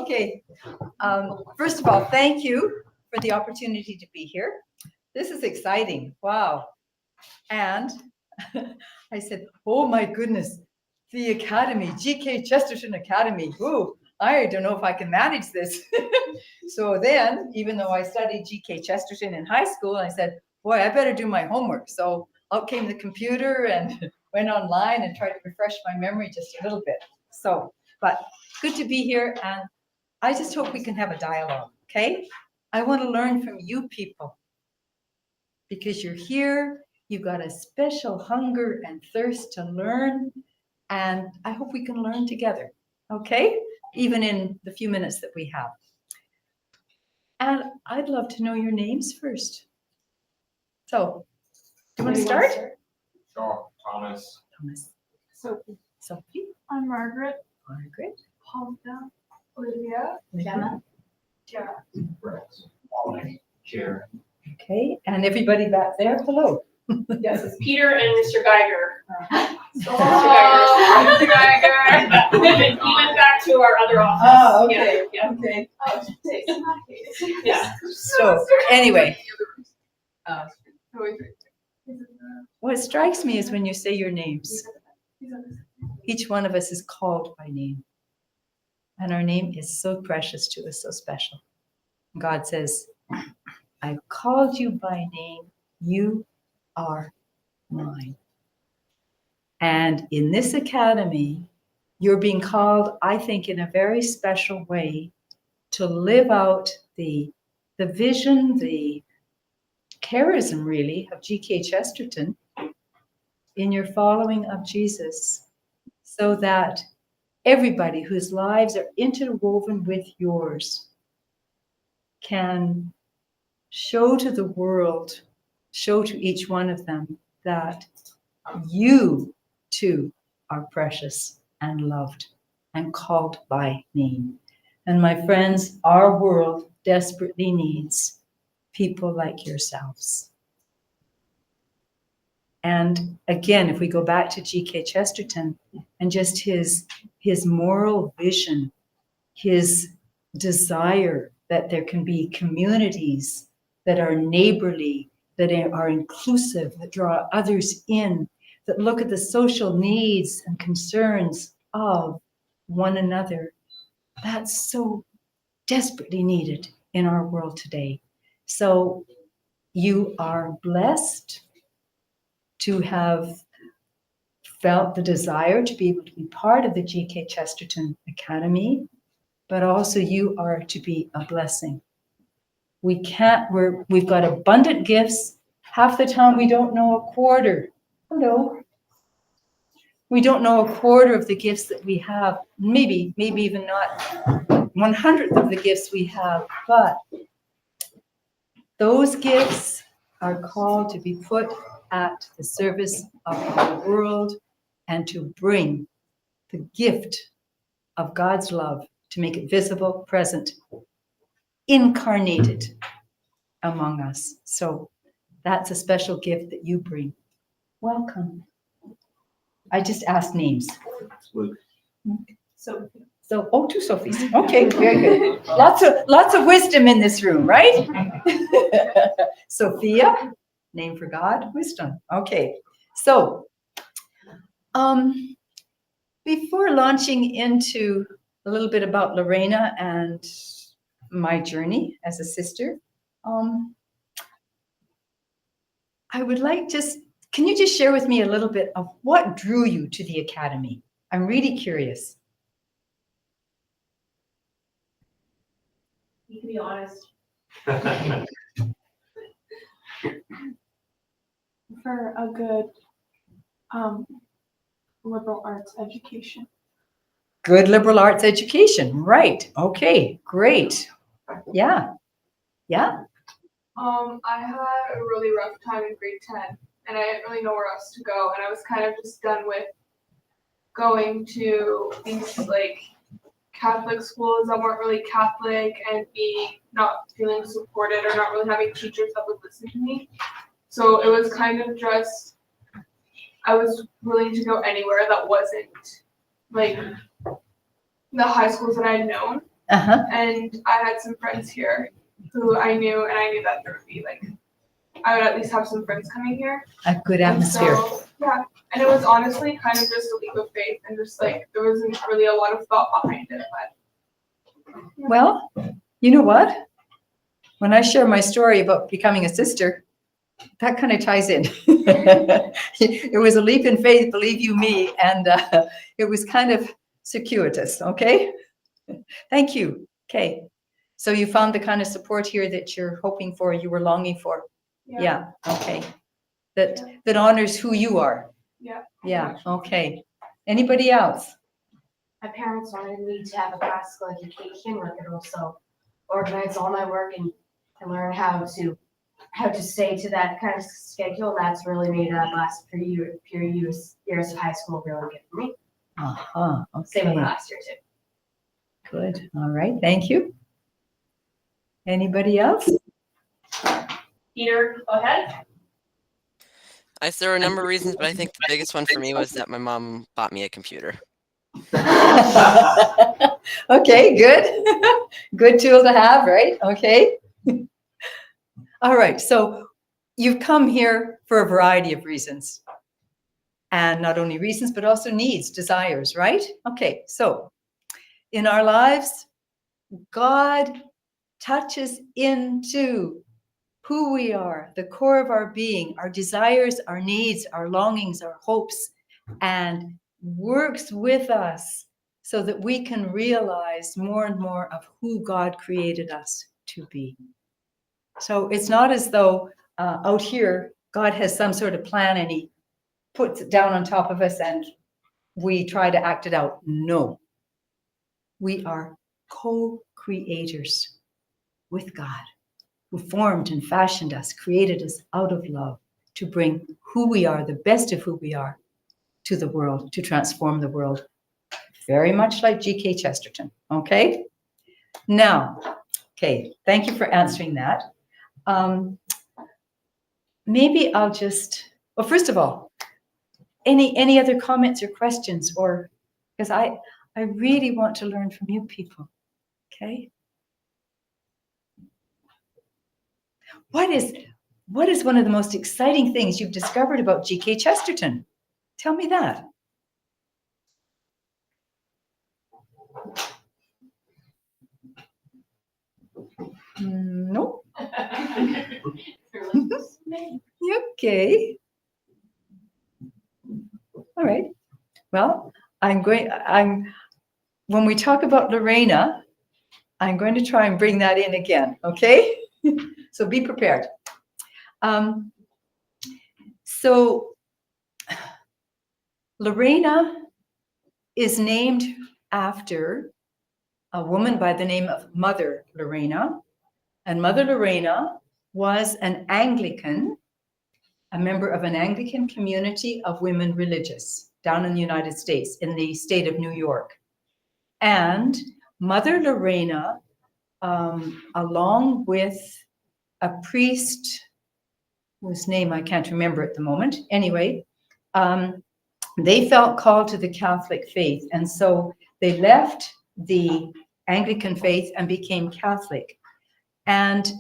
Okay. First of all, thank you for the opportunity to be here. This is exciting. Wow. And I said, oh my goodness, the Academy, GK Chesterton Academy. Ooh, I don't know if I can manage this. So then, even though I studied GK Chesterton in high school, I said, boy, I better do my homework. So out came the computer and went online and tried to refresh my memory just a little bit. So, but good to be here. And I just hope we can have a dialogue, okay? I want to learn from you people because you're here. You've got a special hunger and thirst to learn. And I hope we can learn together, okay? Even in the few minutes that we have. And I'd love to know your names first. So, do you want to start? Sure. Thomas. Thomas. Sophie. Sophie. I'm Margaret. Margaret. Paulina. Olivia. Gemma. Tara. Rex. Ollie. Karen. Okay, and everybody back there, hello. Yes, it's Peter and Mr. Geiger. Oh, Mr. Geiger. He went back to our other office. Oh, okay, Yeah. okay. Yeah. So, anyway. What strikes me is when you say your names, each one of us is called by name. And our name is so precious to us, so special. God says, I've called you by name. You are mine. And in this academy, you're being called, I think, in a very special way to live out the vision, the charism, really, of G.K. Chesterton in your following of Jesus, so that everybody whose lives are interwoven with yours can show to the world, show to each one of them that you too are precious and loved and called by name. And my friends, our world desperately needs people like yourselves. And again, if we go back to G.K. Chesterton and just his moral vision, his desire that there can be communities that are neighborly, that are inclusive, that draw others in, that look at the social needs and concerns of one another. That's so desperately needed in our world today. So you are blessed to have felt the desire to be able to be part of the G.K. Chesterton Academy, but also you are to be a blessing. We've got abundant gifts. Half the time we don't know a quarter. Hello. We don't know a quarter of the gifts that we have, maybe even not 1/100th of the gifts we have, but those gifts are called to be put at the service of our world and to bring the gift of God's love, to make it visible, present, incarnated among us. So that's a special gift that you bring. Welcome. I just asked names. So So, two Sophies. Okay, very good. Lots of wisdom in this room, right? Sophia, name for God, wisdom. Okay, so before launching into a little bit about Lorena and my journey as a sister, I would like can you just share with me a little bit of what drew you to the Academy? I'm really curious. you can be honest. For a good liberal arts education. Good liberal arts education, right? Okay, great. Yeah. I had a really rough time in grade 10 and I didn't really know where else to go, and I was kind of just done with going to these like Catholic schools that weren't really Catholic and not feeling supported or not really having teachers that would listen to me. So it was kind of just, I was willing to go anywhere that wasn't like the high schools that I had known. Uh-huh. And I had some friends here who I knew, and I knew that there would be like, I would at least have some friends coming here. A good And atmosphere. so, yeah, and it was honestly kind of just a leap of faith, and just like there wasn't really a lot of thought behind it. But Well, you know what? When I share my story about becoming a sister, that kind of ties in. It was a leap in faith, believe you me, and it was kind of circuitous, okay? Thank you. Okay. So you found the kind of support here that you're hoping for, you were longing for. Yeah, okay. That honors who you are. Yeah. Yeah, okay. Anybody else? My parents wanted me to have a classical education where I could also organize all my work and learn how to stay to that kind of schedule. That's really made last few years of high school really good for me. Uh-huh, Same with okay. last year too. Good, all right, thank you. Anybody else? Peter, go ahead. There were a number of reasons, but I think the biggest one for me was that my mom bought me a computer. Okay, good. Good tool to have, right? Okay. All right, so you've come here for a variety of reasons. And not only reasons, but also needs, desires, right? Okay, so in our lives, God touches into who we are, the core of our being, our desires, our needs, our longings, our hopes, and works with us so that we can realize more and more of who God created us to be. So it's not as though out here, God has some sort of plan and he puts it down on top of us and we try to act it out. No, we are co-creators with God, who formed and fashioned us, created us out of love to bring who we are, the best of who we are, to the world, to transform the world. Very much like G.K. Chesterton, okay? Now, okay, thank you for answering that. Maybe I'll just, well, first of all, any other comments or questions, or, because I really want to learn from you people, okay? What is one of the most exciting things you've discovered about G.K. Chesterton? Tell me that. No. Okay. All right. Well, when we talk about Lorena, I'm going to try and bring that in again, okay? So be prepared. So Lorena is named after a woman by the name of Mother Lorena. And Mother Lorena was an Anglican, a member of an Anglican community of women religious down in the United States, in the state of New York. And Mother Lorena, along with a priest, whose name I can't remember at the moment. Anyway, they felt called to the Catholic faith. And so they left the Anglican faith and became Catholic. And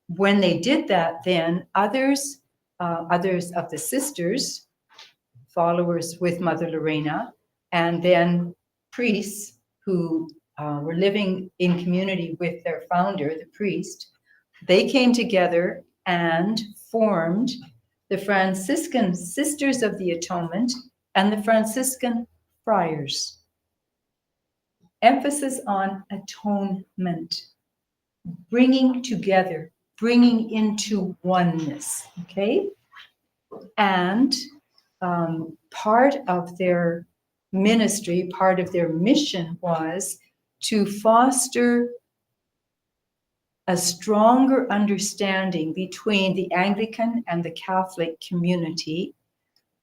when they did that, then others of the sisters, followers with Mother Lorena, and then priests who were living in community with their founder, the priest, they came together and formed the Franciscan Sisters of the Atonement and the Franciscan Friars. Emphasis on atonement, bringing together, bringing into oneness, okay? And part of their ministry, part of their mission was to foster a stronger understanding between the Anglican and the Catholic community,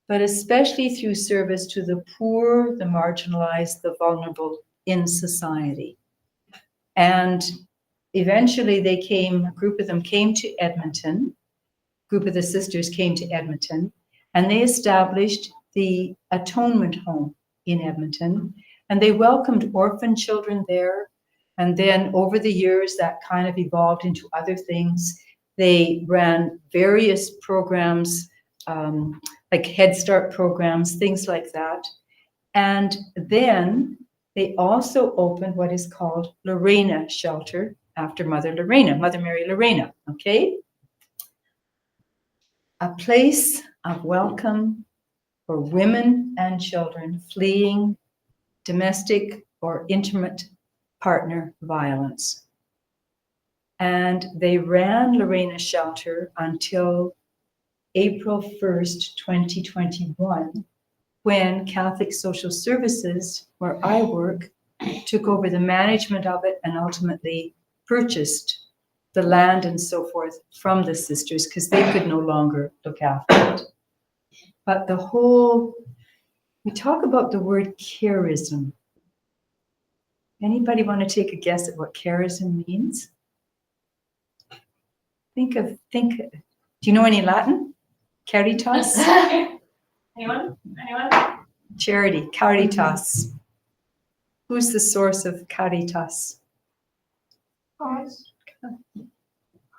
but especially through service to the poor, the marginalized, the vulnerable in society. And eventually a group of them came to Edmonton, a group of the sisters came to Edmonton, and they established the Atonement Home in Edmonton, and they welcomed orphan children there. And then over the years, that kind of evolved into other things. They ran various programs, like Head Start programs, things like that. And then they also opened what is called Lorena Shelter after Mother Mary Lorena, okay? A place of welcome for women and children fleeing domestic or intimate partner violence. And they ran Lorena Shelter until April 1st, 2021, when Catholic Social Services, where I work, took over the management of it and ultimately purchased the land and so forth from the sisters because they could no longer look after it. But the whole, we talk about the word charism. Anybody want to take a guess at what charism means? Do you know any Latin? Caritas? Anyone? Charity, caritas. Who's the source of caritas?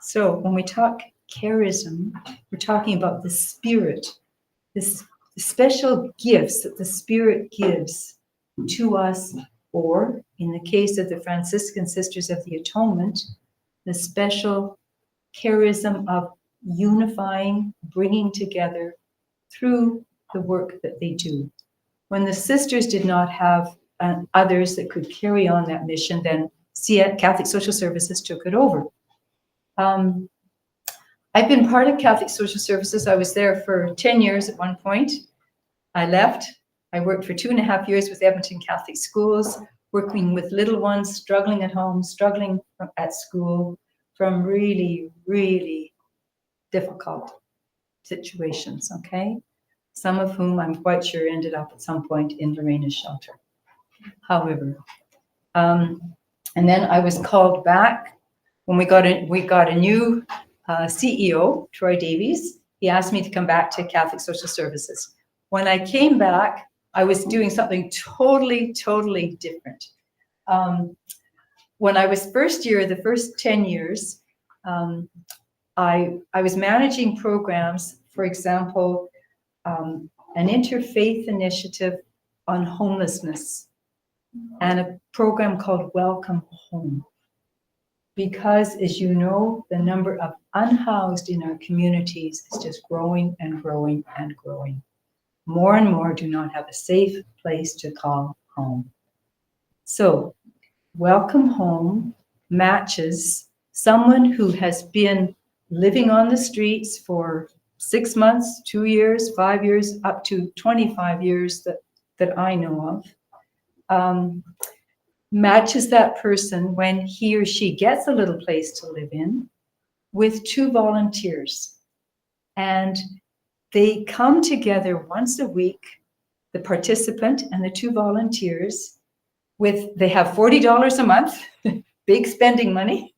So when we talk charism, we're talking about the Spirit, this special gifts that the Spirit gives to us, or in the case of the Franciscan Sisters of the Atonement, the special charism of unifying, bringing together through the work that they do. When the sisters did not have others that could carry on that mission, then Catholic Social Services took it over. I've been part of Catholic Social Services. I was there for 10 years at one point. I left. I worked for 2.5 years with Edmonton Catholic Schools, working with little ones, struggling at home, struggling at school, from really, really difficult situations, okay? Some of whom I'm quite sure ended up at some point in Lorena's shelter. However, and then I was called back when we got a new CEO, Troy Davies. He asked me to come back to Catholic Social Services. When I came back, I was doing something totally, totally different. When I was first year, the first 10 years, I was managing programs, for example, an interfaith initiative on homelessness and a program called Welcome Home. Because, as you know, the number of unhoused in our communities is just growing and growing and growing. More and more do not have a safe place to call home. So, Welcome Home matches someone who has been living on the streets for 6 months, 2 years, 5 years, up to 25 years that I know of, matches that person when he or she gets a little place to live in with 2 volunteers. And they come together once a week, the participant and the 2 volunteers, they have $40 a month, big spending money,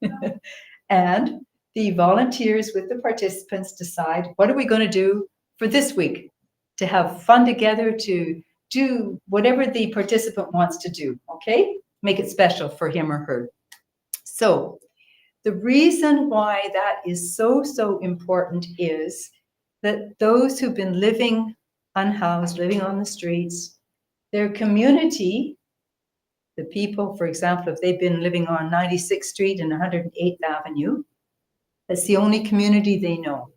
and the volunteers with the participants decide, what are we going to do for this week? To have fun together, to do whatever the participant wants to do, okay? Make it special for him or her. So the reason why that is so, so important is that those who've been living unhoused, living on the streets, their community, the people, for example, if they've been living on 96th Street and 108th Avenue, that's the only community they know.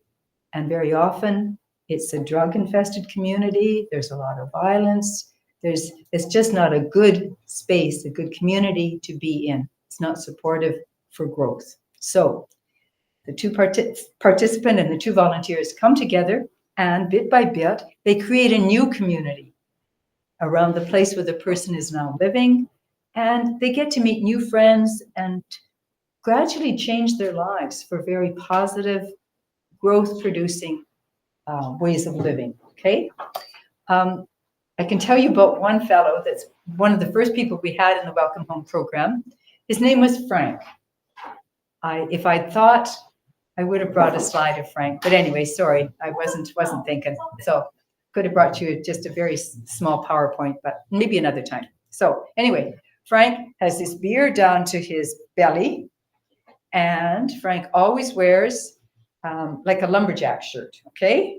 And very often it's a drug-infested community. There's a lot of violence. It's just not a good space, a good community to be in. It's not supportive for growth. So the 2 participant and the 2 volunteers come together, and bit by bit, they create a new community around the place where the person is now living, and they get to meet new friends and gradually change their lives for very positive, growth-producing ways of living, okay? I can tell you about one fellow that's one of the first people we had in the Welcome Home program. His name was Frank. If I'd thought, I would have brought a slide of Frank, but anyway, sorry, I wasn't thinking. So could have brought you just a very small PowerPoint, but maybe another time. So anyway, Frank has this beard down to his belly, and Frank always wears like a lumberjack shirt, okay?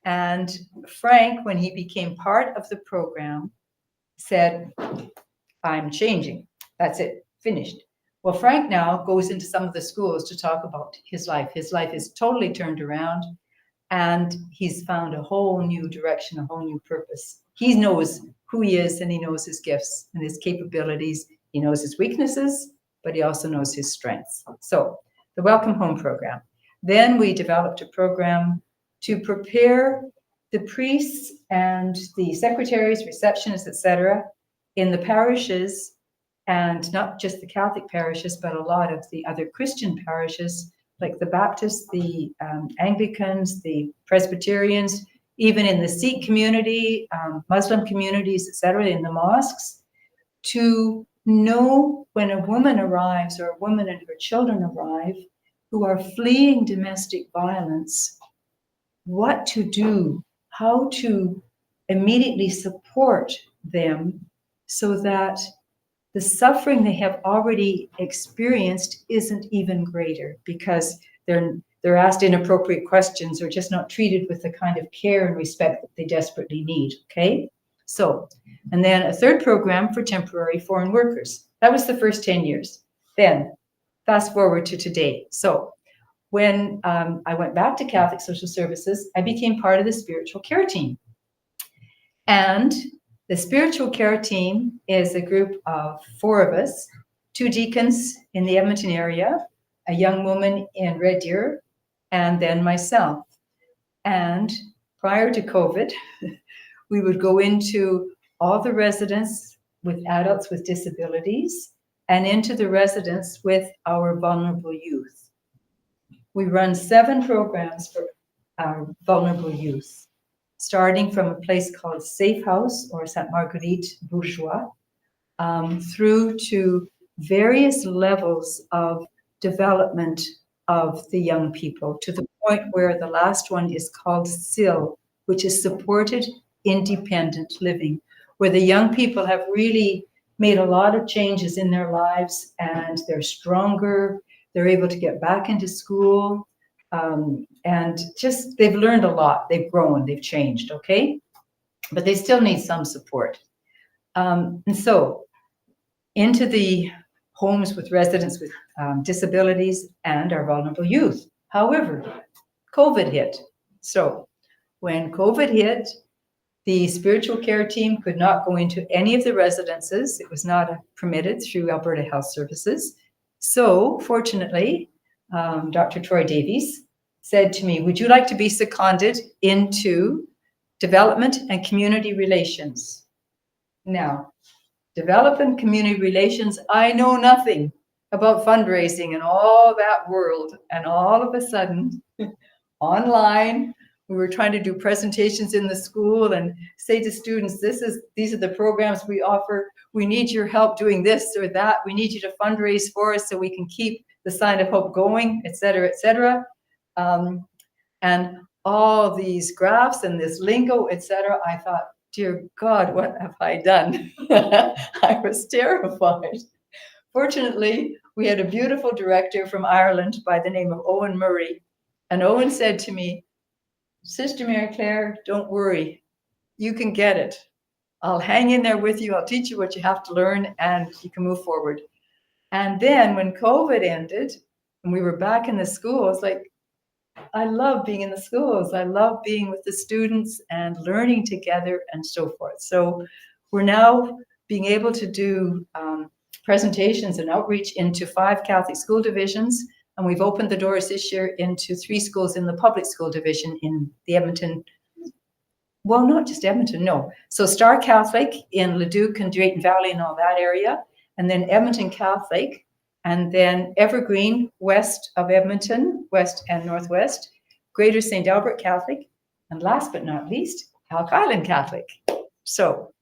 And Frank, when he became part of the program, said, I'm changing. That's it, finished. Well, Frank now goes into some of the schools to talk about his life. His life is totally turned around, and he's found a whole new direction, a whole new purpose. He knows who he is, and he knows his gifts and his capabilities. He knows his weaknesses, but he also knows his strengths. So the Welcome Home program. Then we developed a program to prepare the priests and the secretaries, receptionists, etc., in the parishes, and not just the Catholic parishes, but a lot of the other Christian parishes, like the Baptists, the Anglicans, the Presbyterians, even in the Sikh community, Muslim communities, etc., in the mosques, to know when a woman arrives or a woman and her children arrive who are fleeing domestic violence, what to do, how to immediately support them so that the suffering they have already experienced isn't even greater, because they're asked inappropriate questions or just not treated with the kind of care and respect that they desperately need, okay? So, and then a third program for temporary foreign workers. That was the first 10 years. Then, fast forward to today. So, when I went back to Catholic Social Services, I became part of the spiritual care team. And the spiritual care team is a group of 4 of us, 2 deacons in the Edmonton area, a young woman in Red Deer, and then myself. And prior to COVID, we would go into all the residents with adults with disabilities and into the residents with our vulnerable youth. We run 7 programs for our vulnerable youth, starting from a place called Safe House or Sainte Marguerite Bourgeois, through to various levels of development of the young people, to the point where the last one is called SIL, which is supported independent living, where the young people have really made a lot of changes in their lives and they're stronger, they're able to get back into school, and just they've learned a lot, they've grown, they've changed, okay? But they still need some support. And so into the homes with residents with disabilities and our vulnerable youth. However, COVID hit. So when COVID hit, the spiritual care team could not go into any of the residences. It was not permitted through Alberta Health Services. So fortunately, Dr. Troy Davies said to me, would you like to be seconded into development and community relations? Now, development community relations, I know nothing about fundraising and all that world. And all of a sudden, online, we were trying to do presentations in the school and say to students, these are the programs we offer. We need your help doing this or that. We need you to fundraise for us so we can keep the Sign of Hope going, et cetera, et cetera. And all these graphs and this lingo, et cetera, I thought, dear God, what have I done? I was terrified. Fortunately, we had a beautiful director from Ireland by the name of Owen Murray. And Owen said to me, Sister Mary Clare, don't worry. You can get it. I'll hang in there with you. I'll teach you what you have to learn and you can move forward. And then when COVID ended and we were back in the schools, like, I love being in the schools. I love being with the students and learning together and so forth. So we're now being able to do presentations and outreach into 5 Catholic school divisions. And we've opened the doors this year into 3 schools in the public school division in the Edmonton, well, not just Edmonton, no. So Star Catholic in Leduc and Drayton Valley and all that area, and then Edmonton Catholic, and then Evergreen, west of Edmonton, west and northwest, Greater St. Albert Catholic, and last but not least, Elk Island Catholic. So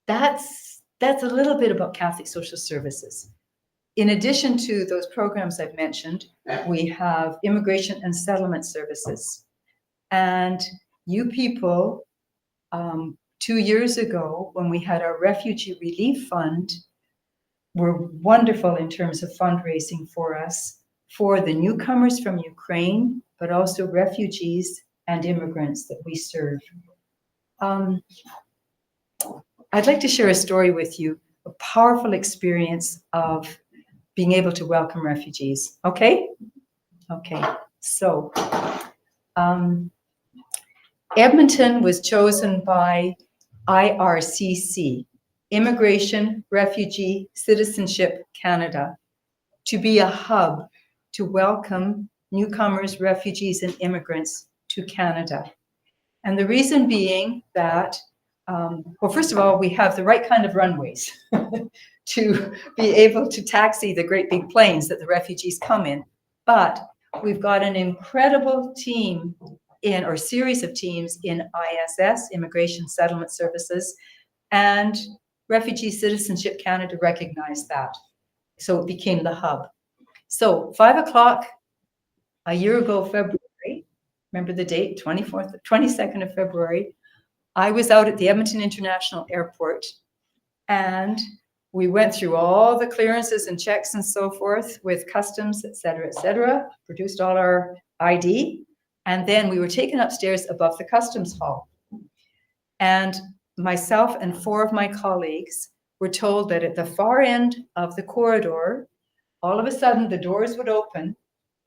that's a little bit about Catholic Social Services. In addition to those programs I've mentioned, we have immigration and settlement services. And you people 2 years ago, when we had our refugee relief fund, were wonderful in terms of fundraising for us, for the newcomers from Ukraine, but also refugees and immigrants that we serve. I'd like to share a story with you, a powerful experience of being able to welcome refugees. Okay? Okay. So, Edmonton was chosen by IRCC, Immigration, Refugee, Citizenship Canada, to be a hub to welcome newcomers, refugees, and immigrants to Canada. And the reason being that, well, first of all, we have the right kind of runways to be able to taxi the great big planes that the refugees come in. But we've got an incredible team or series of teams in ISS, Immigration Settlement Services, and Refugee Citizenship Canada recognized that. So it became the hub. So 5 o'clock a year ago, February, remember the date, 22nd of February, I was out at the Edmonton International Airport, and we went through all the clearances and checks and so forth with customs, et cetera, produced all our ID, and then we were taken upstairs above the customs hall. And myself and 4 of my colleagues were told that at the far end of the corridor, all of a sudden the doors would open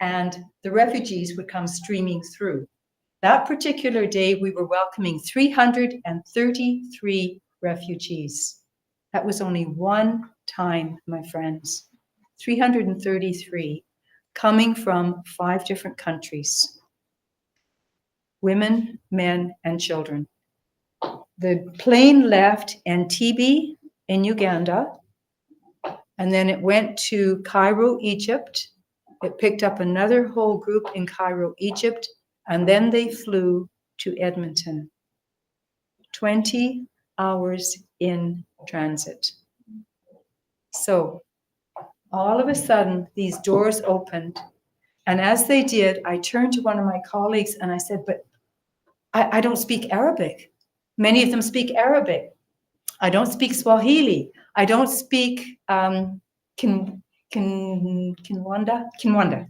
and the refugees would come streaming through. That particular day, we were welcoming 333 refugees. That was only one time, my friends. 333 coming from 5 different countries. Women, men, and children. The plane left Entebbe in Uganda, and then it went to Cairo, Egypt. It picked up another whole group in Cairo, Egypt, and then they flew to Edmonton. 20 hours in transit. So all of a sudden, these doors opened, and as they did, I turned to one of my colleagues and I said, but I don't speak Arabic. Many of them speak Arabic. I don't speak Swahili. I don't speak Kinwanda,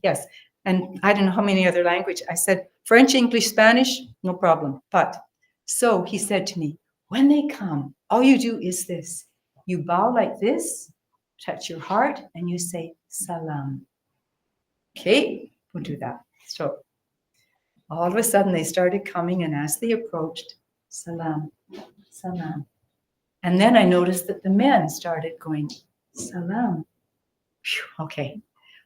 yes. And I don't know how many other languages. I said, French, English, Spanish, no problem. But, so he said to me, when they come, all you do is this. You bow like this, touch your heart, and you say, salam. Okay, we'll do that. So, all of a sudden they started coming, and as they approached, salam, salam. And then I noticed that the men started going, salam. Whew, okay.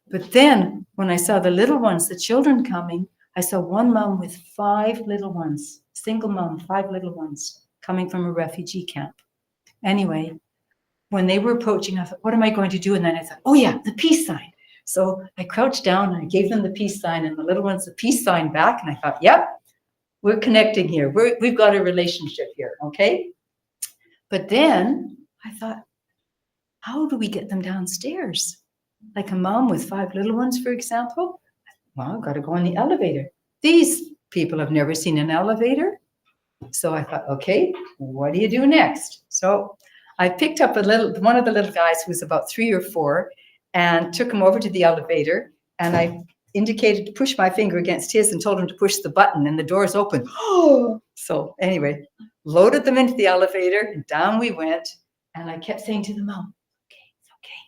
But then when I saw the little ones, the children coming, I saw one mom with 5 little ones, single mom, 5 little ones coming from a refugee camp. Anyway, when they were approaching, I thought, what am I going to do? And then I thought, oh yeah, the peace sign. So I crouched down and I gave them the peace sign, and the little ones the peace sign back. And I thought, yep, we're connecting here. We've got a relationship here, okay? But then I thought, how do we get them downstairs? Like a mom with 5 little ones, for example. Well, I've got to go on the elevator. These people have never seen an elevator. So I thought, okay, what do you do next? So I picked up one of the little guys who was about 3 or 4 and took him over to the elevator. And I indicated to push my finger against his and told him to push the button, and the doors opened. So anyway, loaded them into the elevator and down we went. And I kept saying to the mom, okay, it's okay.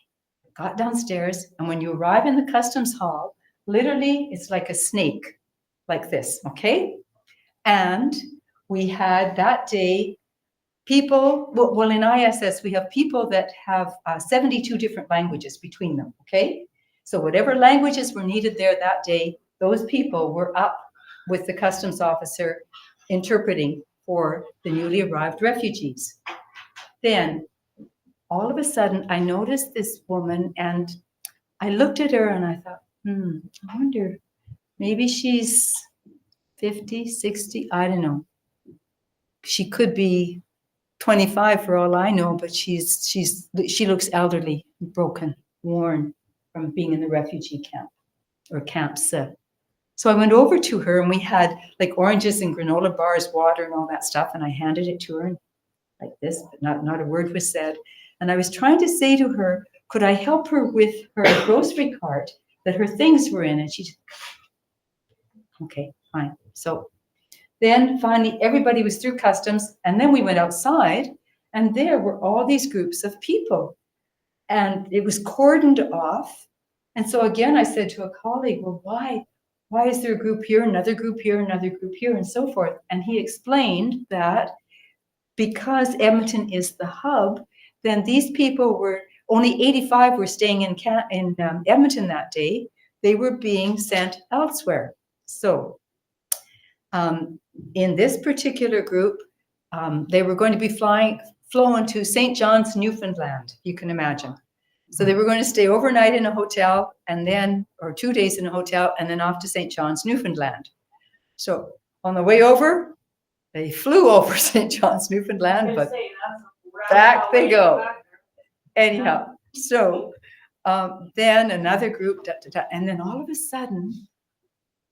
Got downstairs. And when you arrive in the customs hall, literally it's like a snake, like this, okay? And we had that day people, well, in ISS, we have people that have 72 different languages between them, okay? So whatever languages were needed there that day, those people were up with the customs officer interpreting for the newly arrived refugees. Then all of a sudden, I noticed this woman, and I looked at her and I thought, I wonder, maybe she's 50, 60, I don't know. She could be 25 for all I know, but she looks elderly, broken, worn from being in the refugee camp or camps. So I went over to her, and we had like oranges and granola bars, water and all that stuff, and I handed it to her. And like this, but not a word was said. And I was trying to say to her, could I help her with her grocery cart that her things were in? And she just, okay, fine. So then finally everybody was through customs, and then we went outside, and there were all these groups of people, and it was cordoned off. And so again, I said to a colleague, well, why is there a group here, another group here, another group here, and so forth? And he explained that because Edmonton is the hub, then these people were, only 85 were staying in Edmonton that day. They were being sent elsewhere. So in this particular group, they were going to be flown to St. John's, Newfoundland, you can imagine. So they were going to stay overnight in a hotel and then, or 2 days in a hotel, and then off to St. John's, Newfoundland. So on the way over, they flew over St. John's, Newfoundland, but back they go. Anyhow, so then another group, and then all of a sudden,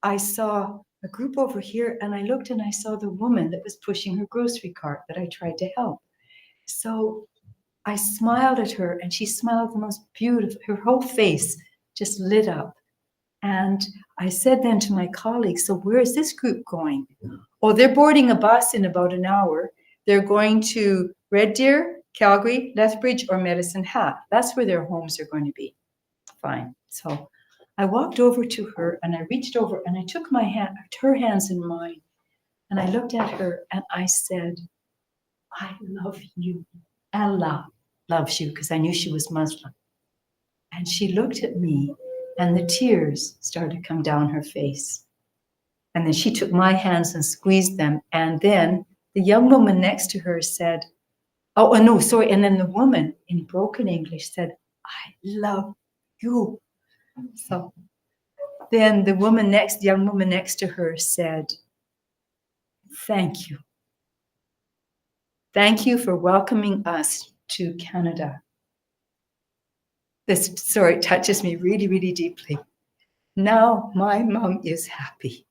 I saw a group over here, and I looked and I saw the woman that was pushing her grocery cart that I tried to help. So I smiled at her, and she smiled the most beautiful, her whole face just lit up. And I said then to my colleagues, so where is this group going? Oh, they're boarding a bus in about an hour. They're going to Red Deer, Calgary, Lethbridge, or Medicine Hat. That's where their homes are going to be. Fine. So I walked over to her, and I reached over and I took my hand, her hands in mine, and I looked at her and I said, I love you. Allah loves you, because I knew she was Muslim. And she looked at me, and the tears started to come down her face. And then she took my hands and squeezed them. And then the young woman next to her said, oh, no, sorry. And then the woman in broken English said, I love you. So then the young woman next to her said, thank you. Thank you for welcoming us to Canada. This story touches me really, really deeply. Now my mom is happy.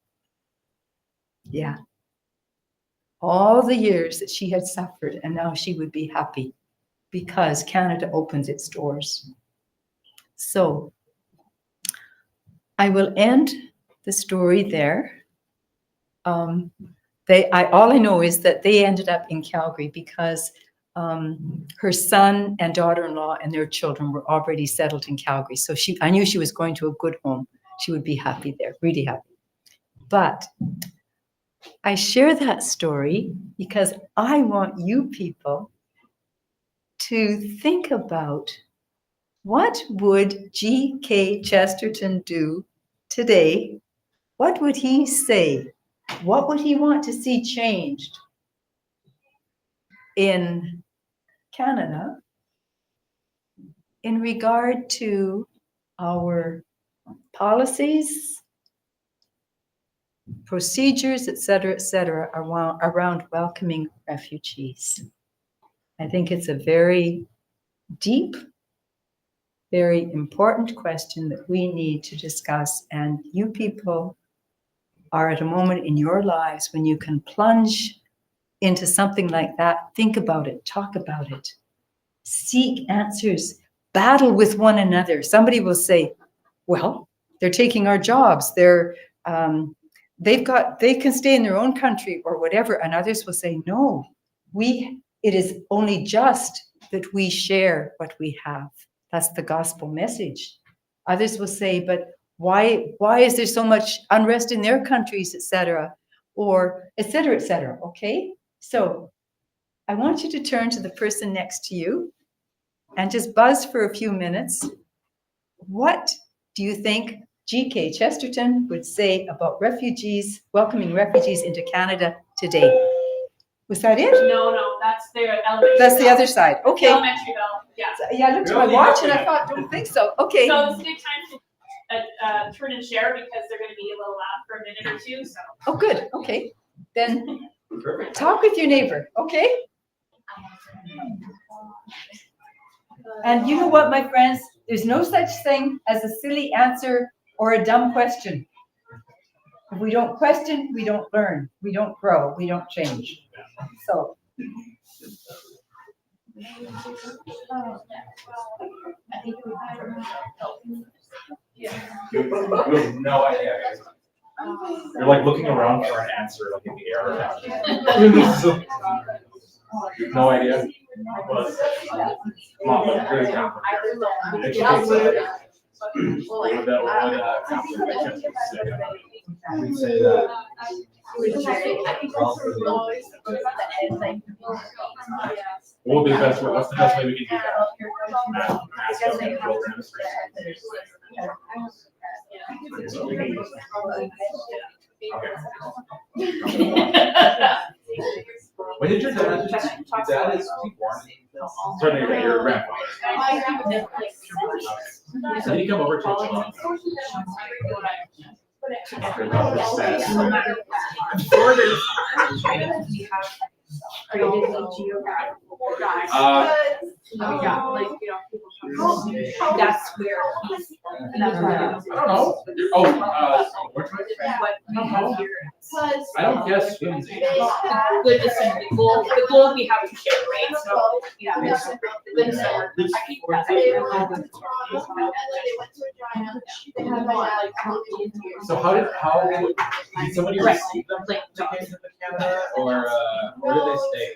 Yeah. All the years that she had suffered, and now she would be happy because Canada opens its doors. So I will end the story there. All I know is that they ended up in Calgary because her son and daughter-in-law and their children were already settled in Calgary. So I knew she was going to a good home. She would be happy there, really happy. But I share that story because I want you people to think about, what would G.K. Chesterton do today? What would he say? What would he want to see changed in Canada in regard to our policies, procedures, et cetera, around welcoming refugees? I think it's a very deep, very important question that we need to discuss. And you people are at a moment in your lives when you can plunge into something like that. Think about it, talk about it, seek answers, battle with one another. Somebody will say, well, they're taking our jobs. They can stay in their own country or whatever. And others will say, no, it is only just that we share what we have. That's the gospel message. Others will say, but why is there so much unrest in their countries, et cetera, et cetera, okay? So I want you to turn to the person next to you and just buzz for a few minutes. What do you think G.K. Chesterton would say about refugees, welcoming refugees into Canada today? Was that it? No, that's the elementary. That's the bell. other side. Okay. Elementary bell, yeah. Yeah, I looked at my watch and I thought, don't think so. Okay. So it's a good time to turn and share because they're going to be a little loud for a minute or two. So. Oh, good. Okay. Then talk with your neighbor. Okay. And you know what, my friends? There's no such thing as a silly answer or a dumb question. If we don't question, we don't learn, we don't grow, we don't change. So You have no idea. You're like looking around for an answer, like in the air. You have no idea. Come on, look, really down. We'd say that. What would be the best way? What's the best way we can do that? Mass programs. When did your dad is born? Sorry, your grandfather. So did he come over to Toronto? That's where I don't know. I don't guess Swin's age. good to see the goal we have to share, right? So, yeah. So how did somebody receive them when they came to Canada, or where did they stay?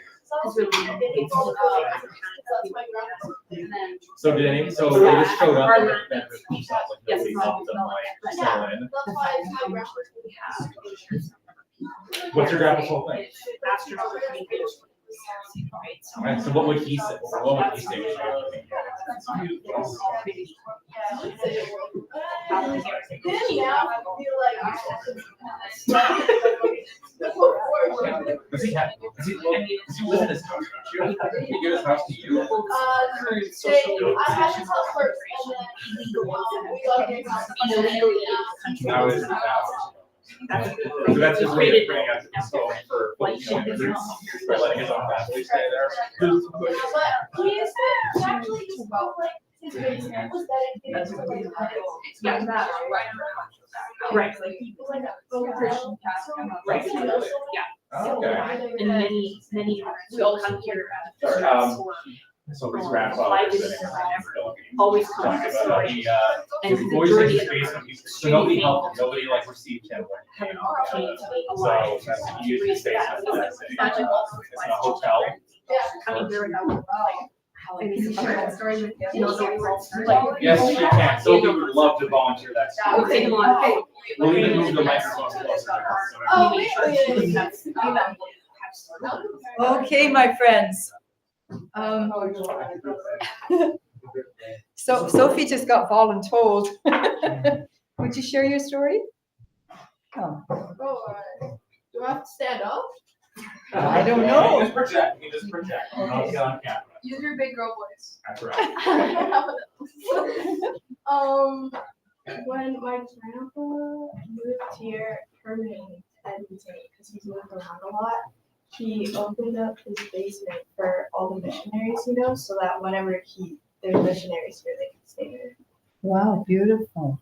So did any? So they just showed up and then nobody helped them like settle in. What's your grandpa's whole thing? And so what would he say? What would he say? Does he live in his house? Did he give his house to you? I had his house first, and then How is that? So that's just way of bringing us so for by letting his own family stay there. but he is actually just about like his basement was dedicated to Right, like people like Christian pastor, right, yeah. Okay. And many will come here. So his grandfather was living Always talking comes about how he and was the always in majority his of basement. So nobody helped him. Nobody like received him when he came out. So he used his basement as it's not a hotel. coming here without I mean, story with you know, Yes, she can. Sophie would love to volunteer that. We'll take them on. We'll even move the microphone closer. Okay, my friends. So Sophie just got voluntold. Would you share your story? Oh, do I have to stand up? I don't know. Just project. You just project. Not get on camera. Use your big girl voice. That's right. When my grandpa moved here permanently to Edmonton, because he's moved around a lot, he opened up his basement for all the missionaries he knows, so that whenever there's missionaries here, they can stay there. Wow, beautiful.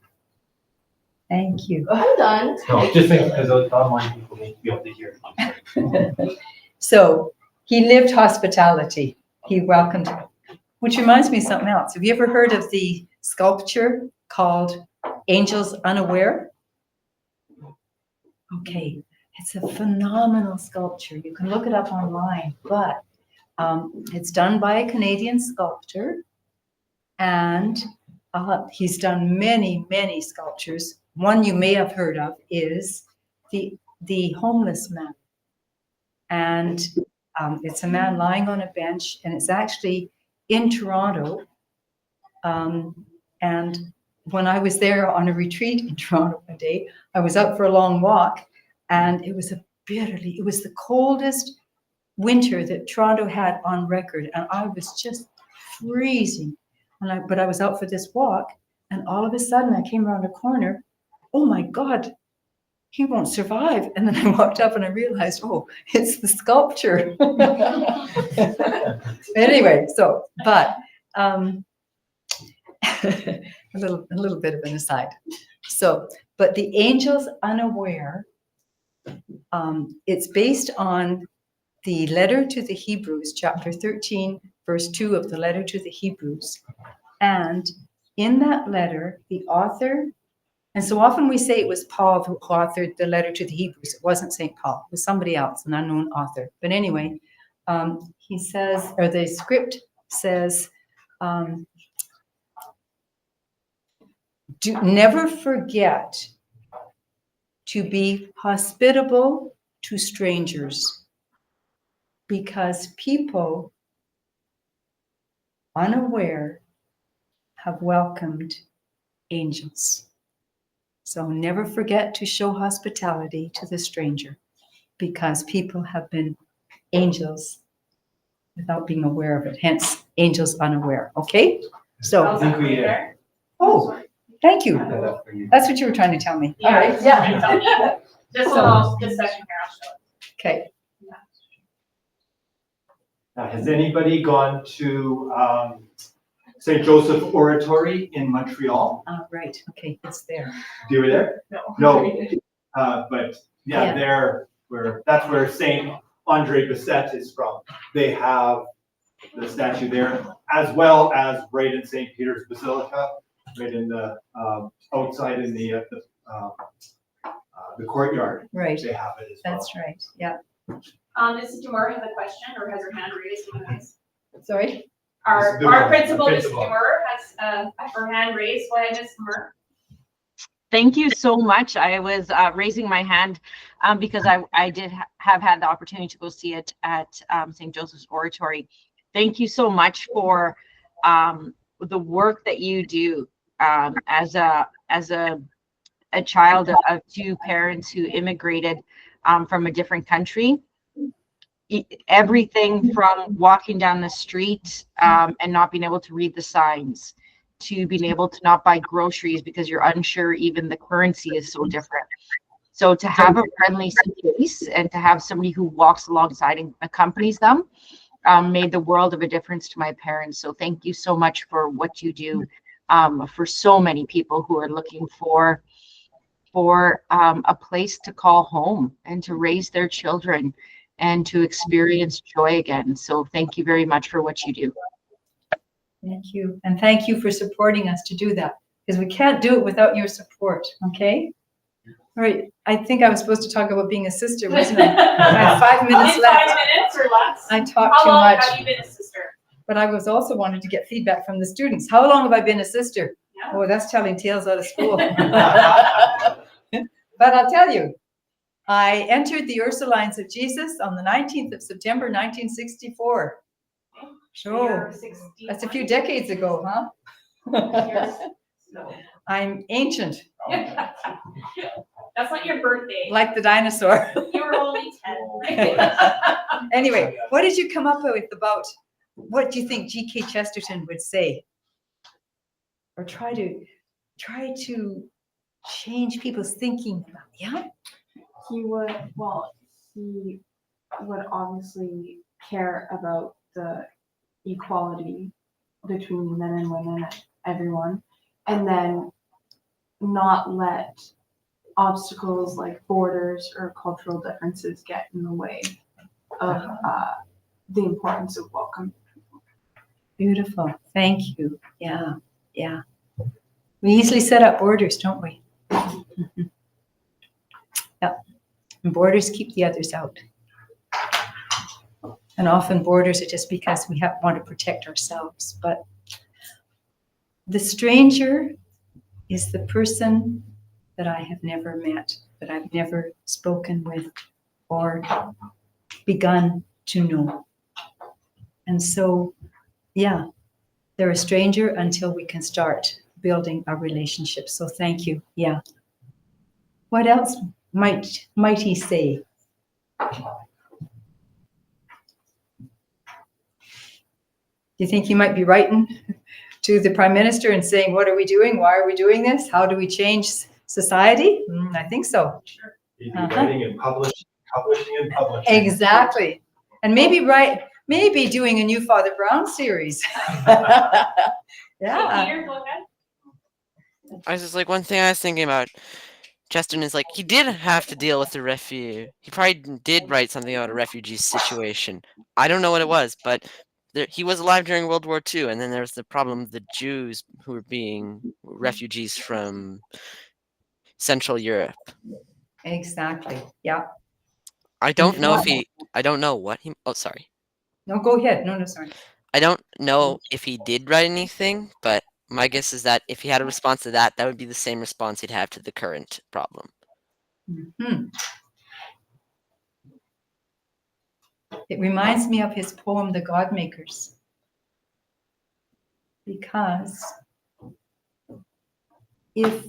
Thank you. I'm done. No, just think because those online people need to be able to hear. So he lived hospitality. He welcomed, which reminds me of something else. Have you ever heard of the sculpture called Angels Unaware? Okay, it's a phenomenal sculpture. You can look it up online, but it's done by a Canadian sculptor, and he's done many, many sculptures. One you may have heard of is the homeless man. And it's a man lying on a bench, and it's actually in Toronto. And when I was there on a retreat in Toronto one day, I was out for a long walk, and it was the coldest winter that Toronto had on record, and I was just freezing. But I was out for this walk, and all of a sudden I came around a corner. Oh my God, he won't survive. And then I walked up and I realized, oh, it's the sculpture. Anyway, but a little bit of an aside. But the Angels Unaware, it's based on the letter to the Hebrews, chapter 13, verse 2 of the letter to the Hebrews. And in that letter, the author, and so often we say it was Paul who authored the letter to the Hebrews. It wasn't St. Paul, it was somebody else, an unknown author. But anyway, he says, or the script says, never forget to be hospitable to strangers, because people unaware have welcomed angels. So never forget to show hospitality to the stranger, because people have been angels without being aware of it. Hence, angels unaware. Okay? So, I think we. oh, thank you. That's what you were trying to tell me. All right. Yeah. This one, this section here, I'll show it. Okay. Has anybody gone to St. Joseph Oratory in Montreal? Right. Okay. It's there. You were there? No. But Yeah. that's where St. Andre Bessette is from. They have the statue there, as well as right in St. Peter's Basilica, right in the outside in the courtyard. Right. They have it as well. That's right. Yeah. Mrs. Demore has a question or has her hand raised, anyways. Sorry. Our Mrs. Demore, principal, Mrs. principal. Demore, has her hand raised. Go ahead, Mrs. Demore. Thank you so much. I was raising my hand because I did have had the opportunity to go see it at St. Joseph's Oratory. Thank you so much for the work that you do as a child of two parents who immigrated from a different country. Everything from walking down the street and not being able to read the signs, to being able to not buy groceries because you're unsure even the currency is so different. So to have a friendly face and to have somebody who walks alongside and accompanies them made the world of a difference to my parents. So thank you so much for what you do for so many people who are looking for a place to call home and to raise their children and to experience joy again. So thank you very much for what you do. Thank you. And thank you for supporting us to do that, because we can't do it without your support. Okay? All right. I think I was supposed to talk about being a sister, wasn't I? I have 5 minutes In left. 5 minutes or less? I talked How too long much. have you been a sister? But I was also wanted to get feedback from the students. How long have I been a sister? Yeah. Oh, that's telling tales out of school. But I'll tell you, I entered the Ursulines of Jesus on the 19th of September, 1964. You're So 61. that's a few decades ago, huh? I'm ancient, That's not your birthday. like the dinosaur. You were only 10. Anyway, what did you come up with about what do you think G.K. Chesterton would say? Or try to change people's thinking about, yeah? He would obviously care about the equality between men and women, everyone, and then not let obstacles like borders or cultural differences get in the way of the importance of welcome. Beautiful. Thank you. Yeah. Yeah. We easily set up borders, don't we? Yeah. And borders keep the others out. And often borders are just because we want to protect ourselves. But the stranger is the person that I have never met, that I've never spoken with or begun to know. And so, yeah, they're a stranger until we can start building a relationship. So thank you. Yeah. What else might he say? Do you think he might be writing to the Prime Minister and saying, what are we doing? Why are we doing this? How do we change society? I think so. He'd be writing and publishing and publishing. Exactly. And maybe doing a new Father Brown series. Yeah. Peter, go ahead. I was just like, one thing I was thinking about, Chesterton is like, he did have to deal with the refugee. He probably did write something about a refugee situation. I don't know what it was, but he was alive during World War II, and then there was the problem of the Jews who were being refugees from Central Europe. Exactly. Yeah. I don't know if fact- I don't know what he, oh, sorry. No, go ahead. No, sorry. I don't know if he did write anything, but my guess is that if he had a response to that, that would be the same response he'd have to the current problem. Mhm. It reminds me of his poem, The Godmakers. Because if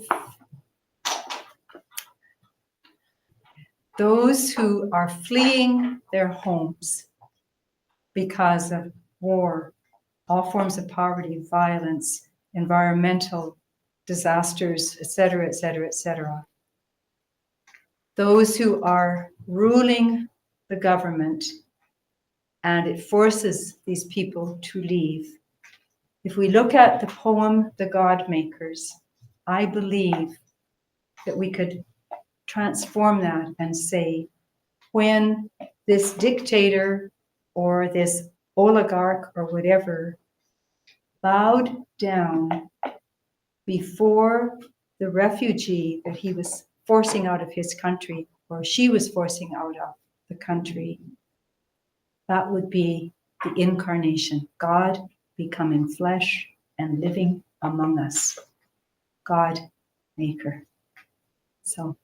those who are fleeing their homes because of war, all forms of poverty, violence, environmental disasters, etc., etc., etc., those who are ruling the government and it forces these people to leave. If we look at the poem, The Godmakers, I believe that we could transform that and say, when this dictator or this oligarch or whatever bowed down before the refugee that he was forcing out of his country, or she was forcing out of the country, that would be the incarnation, God becoming flesh and living among us, God maker. So